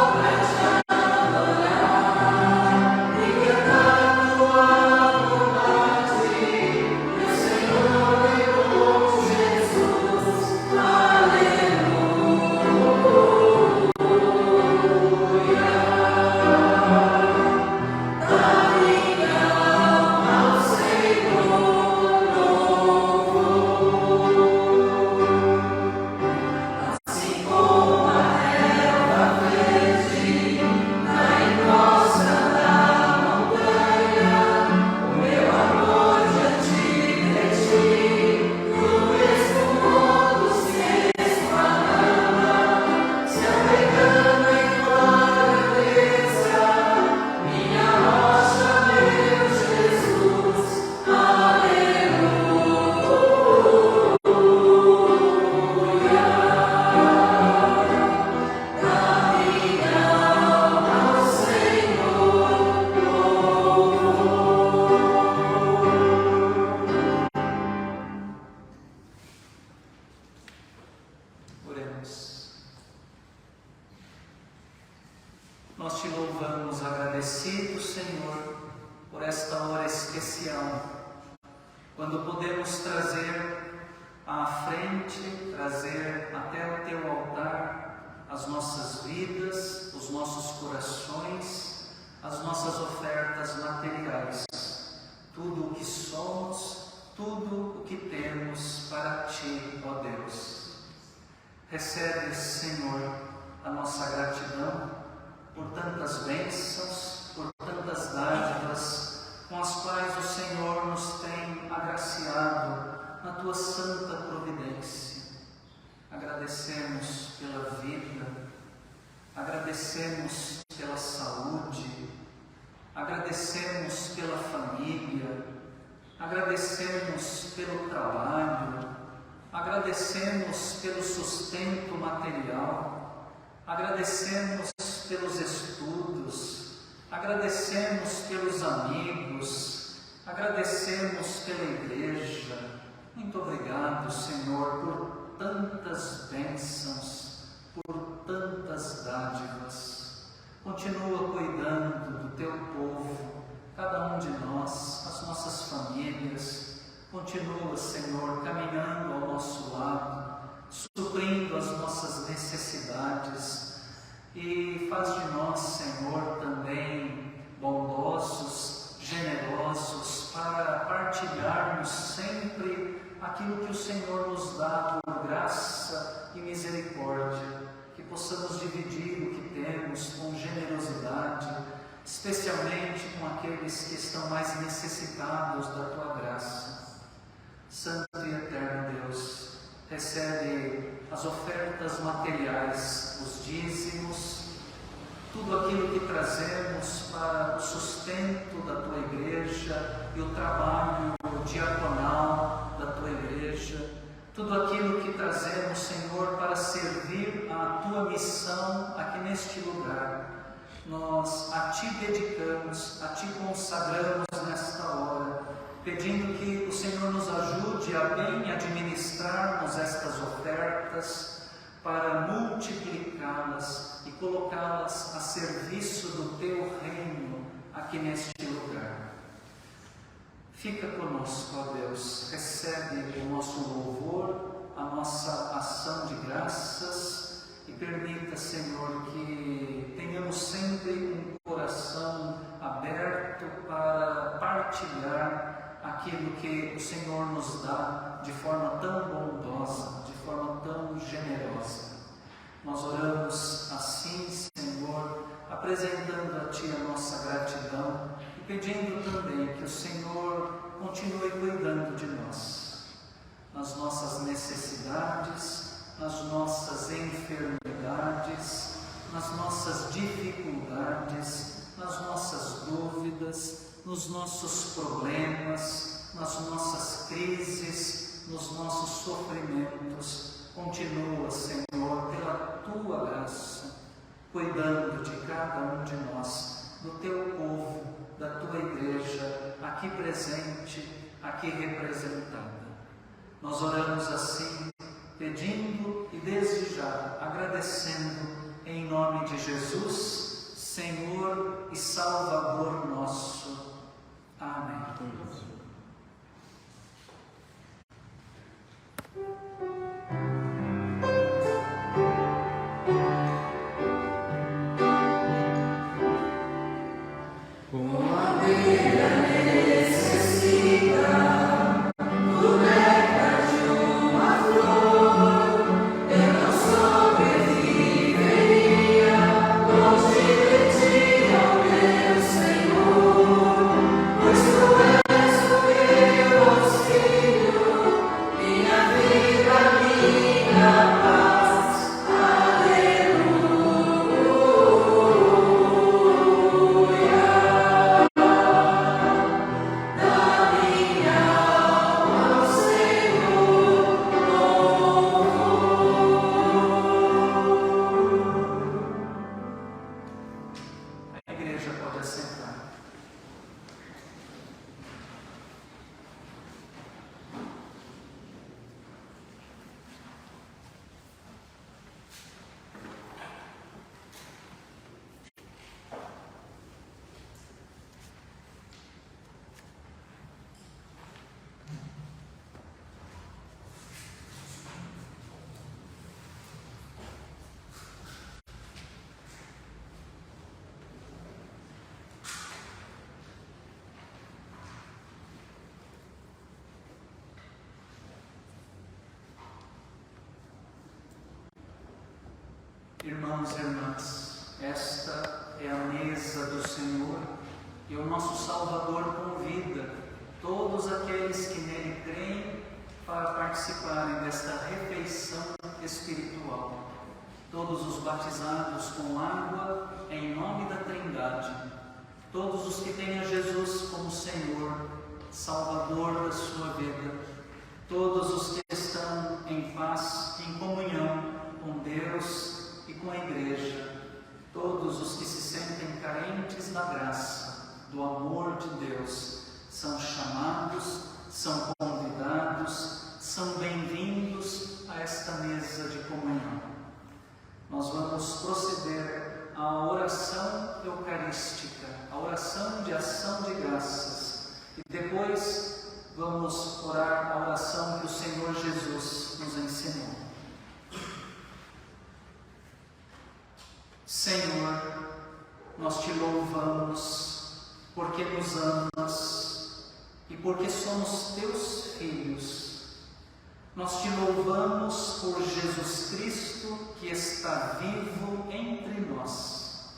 Oremos. Nós te louvamos, agradecidos, Senhor, por esta hora especial, quando podemos trazer à frente, trazer até o teu altar as nossas vidas, os nossos corações, as nossas ofertas materiais, tudo o que somos, tudo o que temos para Ti, ó Deus. Recebe, Senhor, a nossa gratidão por tantas bênçãos, por tantas dádivas com as quais o Senhor nos tem agraciado na Tua santa providência. Agradecemos pela vida, agradecemos pela saúde, agradecemos pela família, agradecemos pelo trabalho, agradecemos pelo sustento material, agradecemos pelos estudos, agradecemos pelos amigos, agradecemos pela igreja. Muito obrigado, Senhor, por tantas bênçãos, por tantas dádivas. Continua cuidando do Teu povo, cada um de nós, as nossas famílias. Continua, Senhor, caminhando ao nosso lado, suprindo as nossas necessidades. E faz de nós, Senhor, também bondosos, generosos, para partilharmos sempre aquilo que o Senhor nos dá por graça e misericórdia, que possamos dividir o que temos com generosidade, especialmente com aqueles que estão mais necessitados da Tua graça. Santo e eterno Deus, recebe as ofertas materiais, os dízimos, tudo aquilo que trazemos para o sustento da Tua igreja e o trabalho diaconal da Tua igreja, tudo aquilo que trazemos, Senhor, para servir à Tua missão aqui neste lugar. Nós a Ti dedicamos, a Ti consagramos nesta hora, pedindo que o Senhor nos ajude a bem administrarmos estas ofertas, para multiplicá-las e colocá-las a serviço do Teu reino aqui neste lugar. Fica conosco, ó Deus, recebe o nosso louvor, a nossa ação de graças e permita, Senhor, que tenhamos sempre um coração aberto para partilhar aquilo que o Senhor nos dá de forma tão bondosa, de forma tão generosa. Nós oramos assim, Senhor, apresentando a Ti a nossa gratidão e pedindo também que o Senhor continue cuidando de nós, nas nossas necessidades, nas nossas enfermidades, nas nossas dificuldades, nas nossas dúvidas, nos nossos problemas, nas nossas crises, nos nossos sofrimentos. Continua, Senhor, pela Tua graça, cuidando de cada um de nós, do Teu povo, da Tua igreja, aqui presente, aqui representada. Nós oramos assim, pedindo e desde já agradecendo, em nome de Jesus, Senhor e Salvador nosso. Amém. Senhor, pois Tu és Irmãos e irmãs, esta é a mesa do Senhor e o nosso Salvador convida todos aqueles que nele creem para participarem desta refeição espiritual. Todos os batizados com água em nome da Trindade, todos os que têm a Jesus como Senhor, Salvador da sua vida, todos os que estão em paz, em comunhão com Deus e com a Igreja, todos os que se sentem carentes da graça, do amor de Deus, são chamados, são convidados, são bem-vindos a esta mesa de comunhão. Nós vamos proceder à oração eucarística, a oração de ação de graças, e depois vamos orar a oração que o Senhor Jesus nos ensinou. Senhor, nós te louvamos porque nos amas e porque somos teus filhos. Nós te louvamos por Jesus Cristo que está vivo entre nós.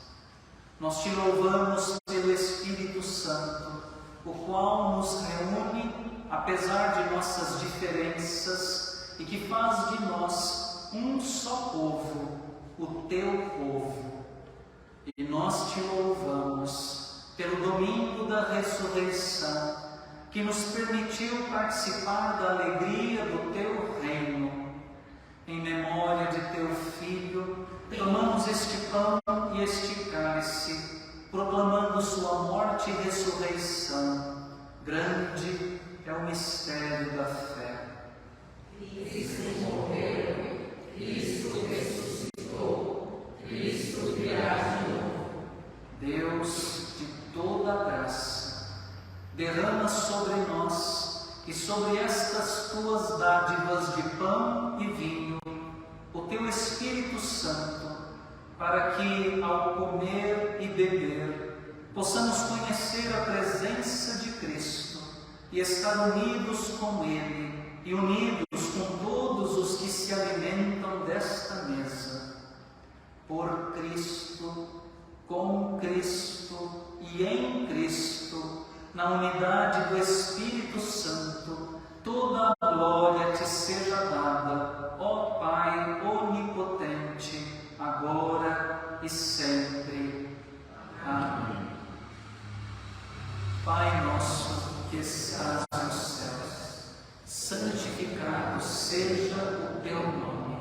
Nós te louvamos pelo Espírito Santo, o qual nos reúne apesar de nossas diferenças e que faz de nós um só povo, o teu povo. E nós te louvamos pelo domingo da ressurreição, que nos permitiu participar da alegria do teu reino. Em memória de teu Filho, tomamos este pão e este cálice, proclamando sua morte e ressurreição. Grande é o mistério da fé. Cristo morreu, Cristo ressuscitou, Cristo virá de novo. Deus de toda a graça, derrama sobre nós e sobre estas tuas dádivas de pão e vinho o teu Espírito Santo, para que, ao comer e beber, possamos conhecer a presença de Cristo e estar unidos com Ele e unidos com todos os que se alimentam desta mesa. Por Cristo, com Cristo e em Cristo, na unidade do Espírito Santo, toda a glória te seja dada, ó Pai onipotente, agora e sempre. Amém. Pai nosso que estás nos céus, santificado seja o teu nome.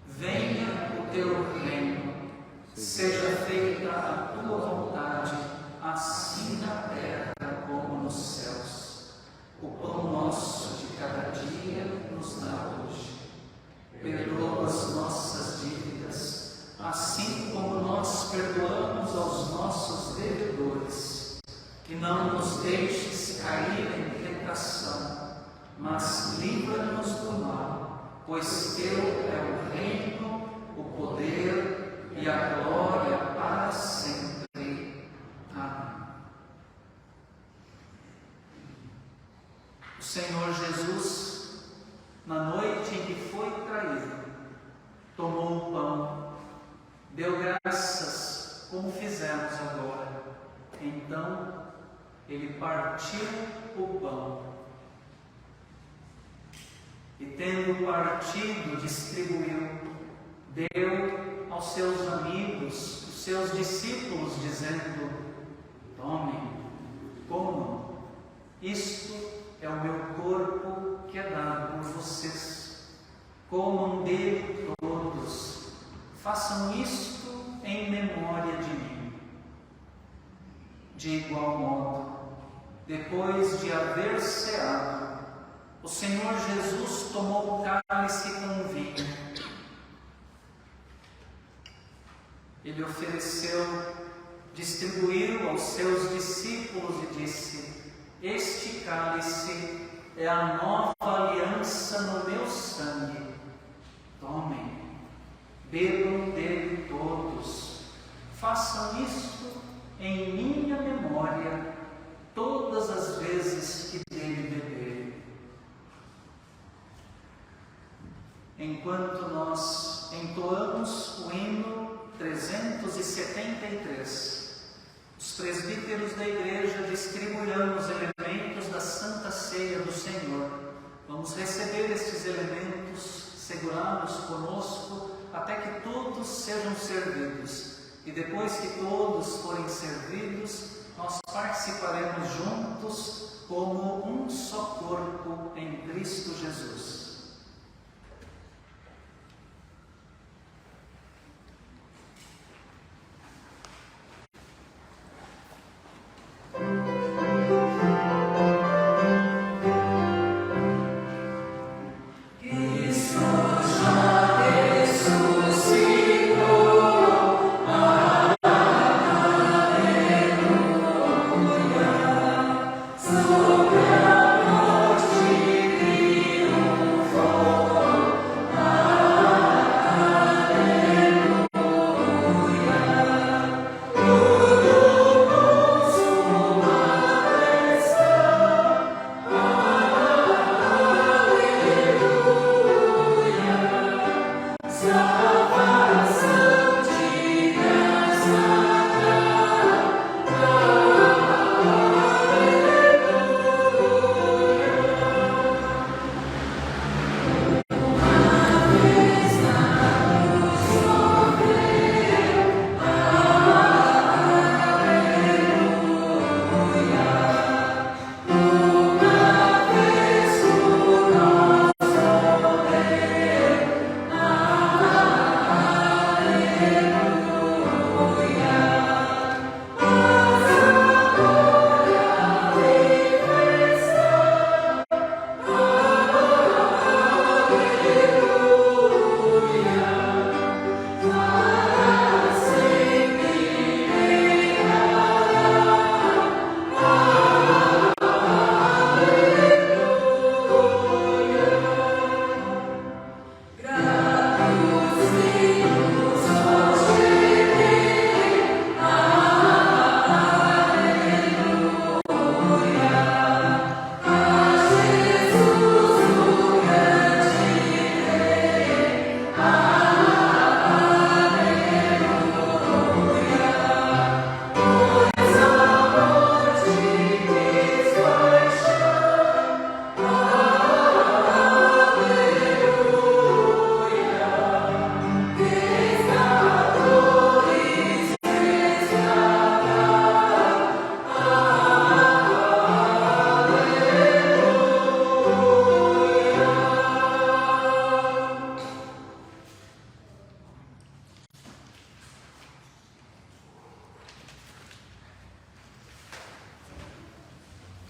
Venha o teu reino, seja feita a tua vontade, assim na terra como nos céus. O pão nosso de cada dia nos dá hoje. Perdoa as nossas dívidas, assim como nós perdoamos aos nossos devedores. E não nos deixes cair em tentação, mas livra-nos do mal, pois teu é o reino, o poder e a glória para sempre. Amém. O Senhor Jesus, na noite em que foi traído, tomou o pão, deu graças, como fizemos agora. Então, ele partiu o pão e, tendo partido, distribuiu, deu aos seus amigos, os seus discípulos, dizendo: tomem, comam, isto é o meu corpo que é dado por vocês. Comam dele todos, façam isto em memória de mim. De igual modo, depois de haver ceado, o Senhor Jesus tomou o cálice com o vinho. Ele ofereceu, distribuiu aos seus discípulos e disse: este cálice é a nova aliança no meu sangue. Tomem, bebam dele todos, façam isto em minha memória todas as vezes que dele beberem. Enquanto nós entoamos o hino 373. Os presbíteros da igreja distribuirão os elementos da Santa Ceia do Senhor. Vamos receber estes elementos, segurá-los conosco, até que todos sejam servidos. E depois que todos forem servidos, nós participaremos juntos como um só corpo em Cristo Jesus.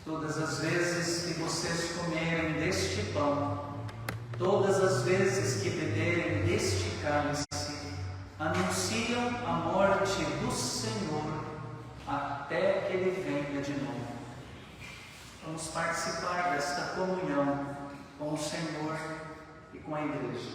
Todas as vezes que vocês comerem deste pão, todas as vezes que beberem deste cálice, anunciam a morte do Senhor até que Ele venha de novo. Vamos participar desta comunhão com o Senhor e com a Igreja.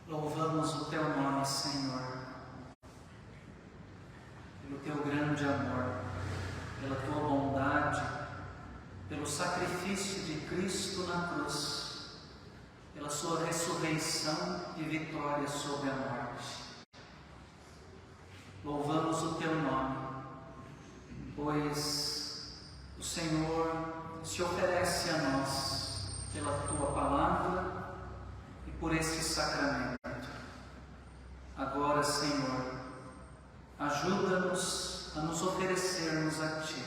Louvamos o Teu nome, Senhor, pelo Teu grande amor, pela Tua bondade, pelo sacrifício de Cristo na cruz, pela Sua ressurreição e vitória sobre a morte. Louvamos o Teu nome, pois o Senhor se oferece a nós pela Tua palavra por este sacramento. Agora, Senhor, ajuda-nos a nos oferecermos a Ti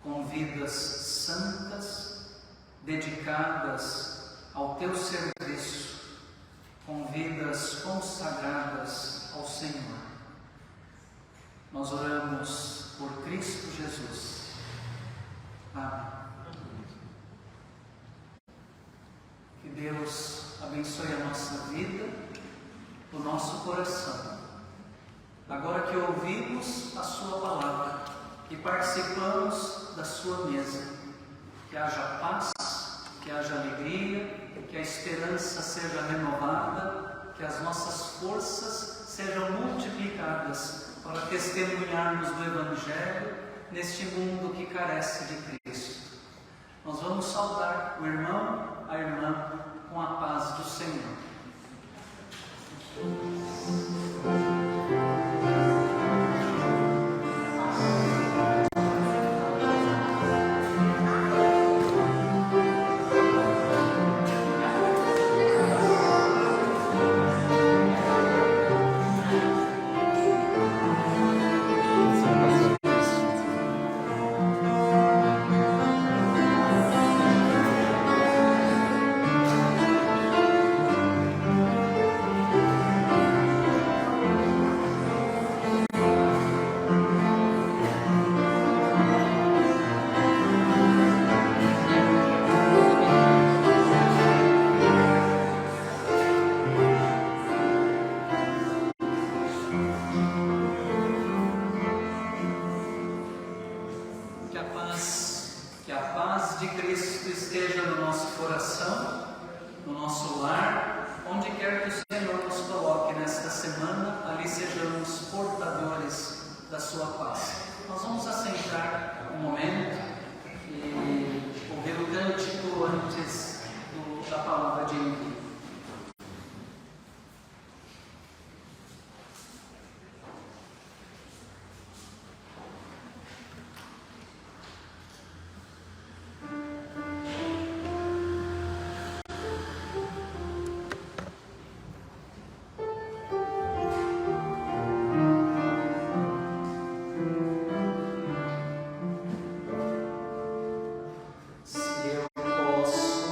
com vidas santas, dedicadas ao Teu serviço, com vidas consagradas ao Senhor. Nós oramos por Cristo Jesus. Amém. Que Deus abençoe a nossa vida, o nosso coração. Agora que ouvimos a Sua palavra e participamos da Sua mesa, que haja paz, que haja alegria, que a esperança seja renovada, que as nossas forças sejam multiplicadas para testemunharmos do Evangelho neste mundo que carece de Cristo. Nós vamos saudar o irmão, a irmã, com a paz do Senhor. Que a paz de Cristo esteja no nosso coração, no nosso lar, onde quer que o Senhor nos coloque nesta semana, ali sejamos portadores da sua paz. Nós vamos assentar um momento e ouvir o cântico antes da palavra de envio. Se eu posso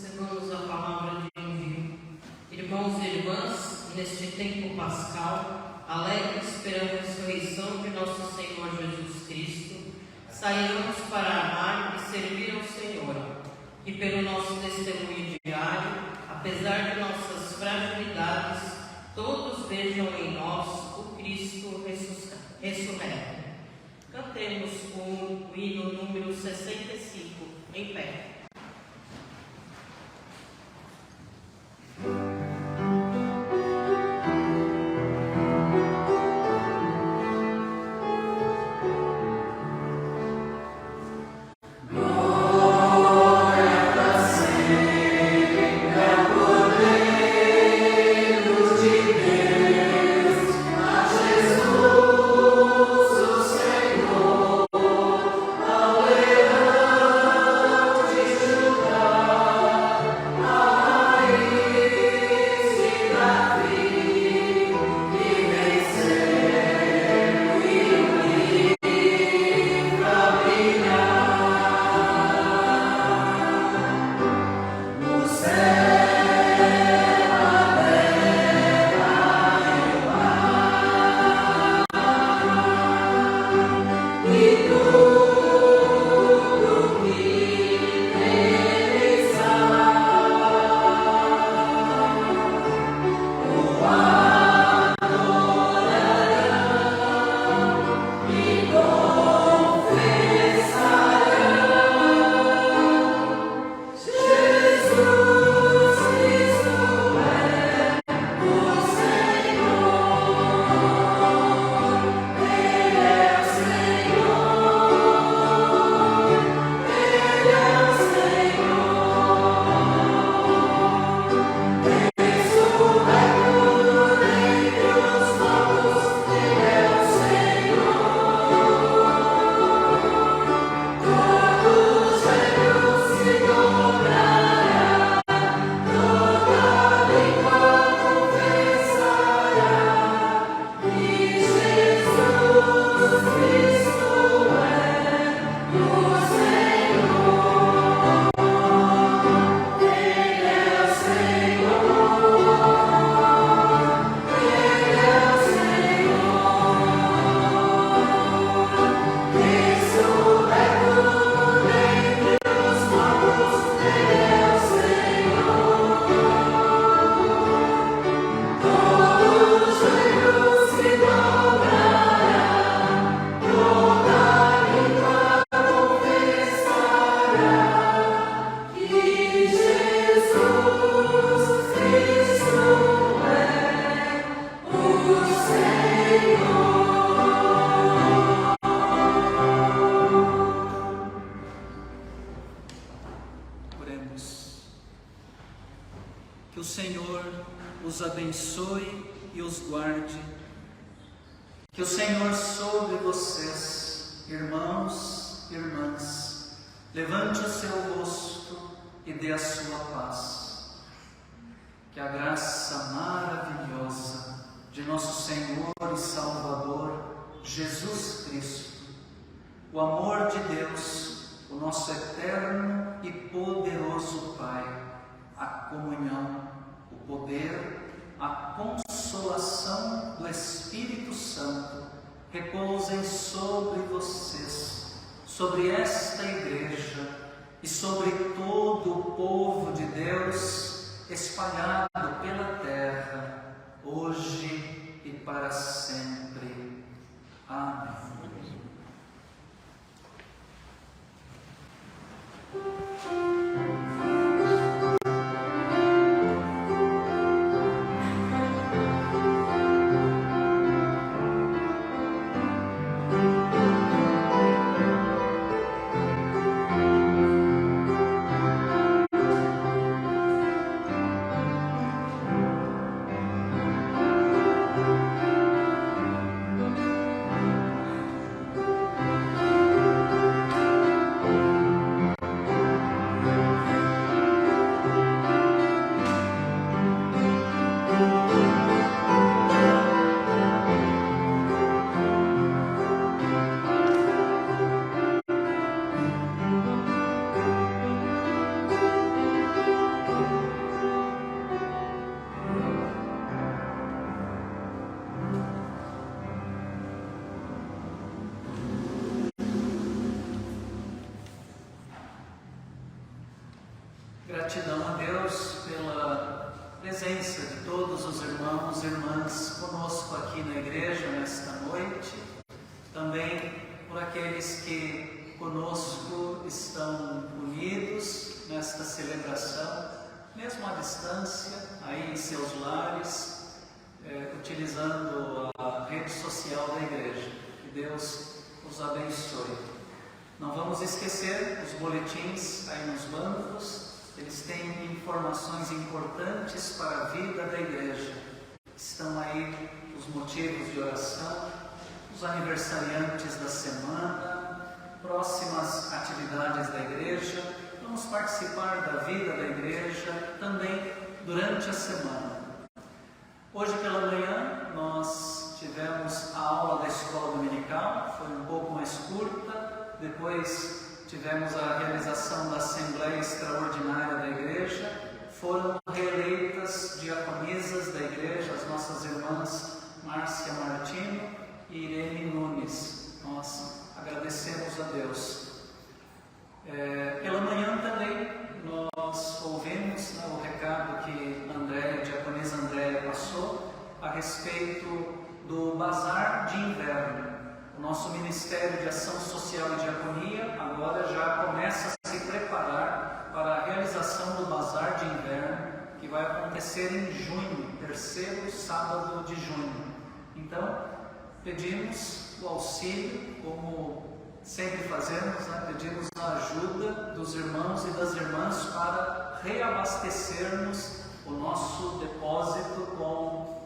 recebamos a palavra de envio. Irmãos e irmãs, neste tempo pascal, alegre esperando a ressurreição de nosso Senhor Jesus Cristo, saiamos para amar e servir ao Senhor, que pelo nosso testemunho diário, apesar de nossas fragilidades, todos vejam em nós o Cristo ressurreto. Cantemos o hino número 65, em pé. Que o Senhor os abençoe e os guarde. Que o Senhor sobre vocês, irmãos e irmãs, levante o seu rosto e dê a sua paz. Que a graça maravilhosa de nosso Senhor e Salvador Jesus Cristo, o amor de Deus, o nosso eterno e poderoso Pai, a comunhão, o poder, a consolação do Espírito Santo repousem sobre vocês, sobre esta igreja e sobre todo o povo de Deus espalhado pela terra, hoje e para sempre. Amém. gratidão a Deus pela presença de todos os irmãos e irmãs conosco aqui na igreja nesta noite, também por aqueles que conosco estão unidos nesta celebração, mesmo à distância, aí em seus lares, utilizando a rede social da igreja. Que Deus os abençoe. Não vamos esquecer os boletins aí nos bancos, eles têm informações importantes para a vida da igreja. Estão aí os motivos de oração, os aniversariantes da semana, próximas atividades da igreja. Vamos participar da vida da igreja também durante a semana. Hoje pela manhã nós tivemos a aula da escola dominical, foi um pouco mais curta. Depois tivemos a realização da Assembleia Extraordinária da Igreja. Foram reeleitas diaconisas da Igreja as nossas irmãs Márcia Martino e Irene Nunes. Nós agradecemos a Deus. Pela manhã também nós ouvimos o recado que a diaconisa Andréia passou a respeito do bazar de inverno. O nosso Ministério de Ação Social e Diaconia agora já começa a se preparar para a realização do Bazar de Inverno, que vai acontecer em junho, terceiro sábado de junho. Então, pedimos o auxílio, como sempre fazemos, pedimos a ajuda dos irmãos e das irmãs para reabastecermos o nosso depósito com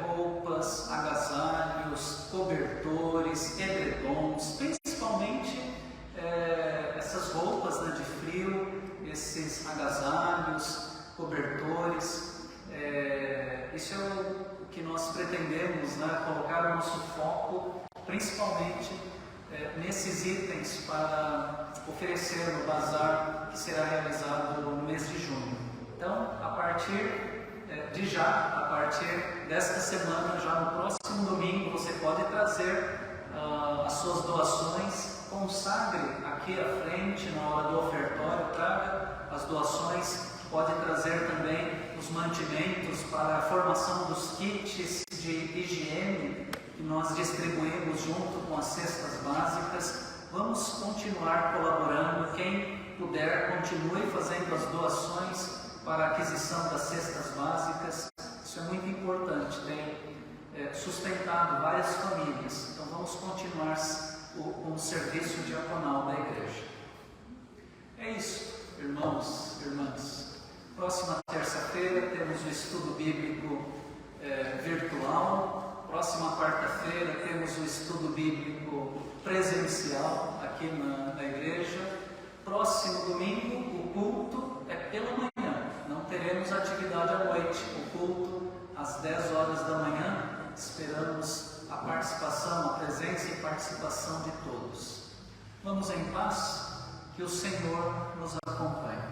roupas, agasalhos, cobertores, edredons, principalmente essas roupas de frio, esses agasalhos, cobertores. Isso é o que nós pretendemos, colocar o nosso foco principalmente nesses itens para oferecer no bazar que será realizado no mês de junho. Então, a partir desta semana, já no próximo domingo, você pode trazer as suas doações, consagre aqui à frente, na hora do ofertório, traga as doações, pode trazer também os mantimentos para a formação dos kits de higiene que nós distribuímos junto com as cestas básicas. Vamos continuar colaborando, quem puder, continue fazendo as doações para a aquisição das cestas básicas. Isso é muito importante, tem sustentado várias famílias. Então vamos continuar com o serviço diaconal da igreja. É isso, irmãos e irmãs. Próxima terça-feira temos o estudo bíblico virtual. Próxima quarta-feira temos o estudo bíblico presencial aqui na igreja. Próximo domingo o culto é pela manhã. Não teremos atividade à noite, o culto às 10 horas da manhã. Esperamos a participação, a presença e participação de todos. Vamos em paz, que o Senhor nos acompanhe.